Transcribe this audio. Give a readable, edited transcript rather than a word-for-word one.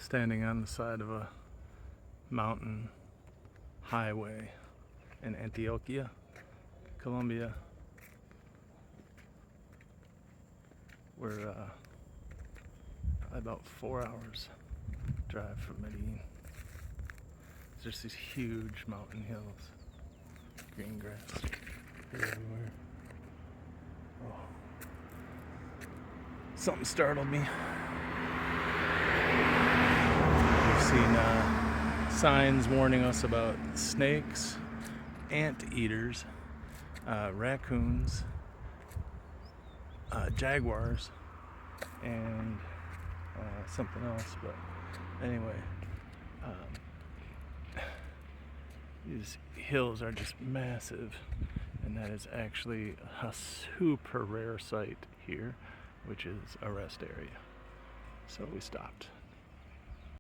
standing on the side of a mountain highway in Antioquia, Colombia. We're probably about 4 hours drive from Medellin. There's these huge mountain hills, green grass everywhere. Oh. Something startled me. We've seen signs warning us about snakes, anteaters, raccoons, jaguars, and something else. But anyway, these hills are just massive, and that is actually a super rare sight here, which is a rest area. So we stopped.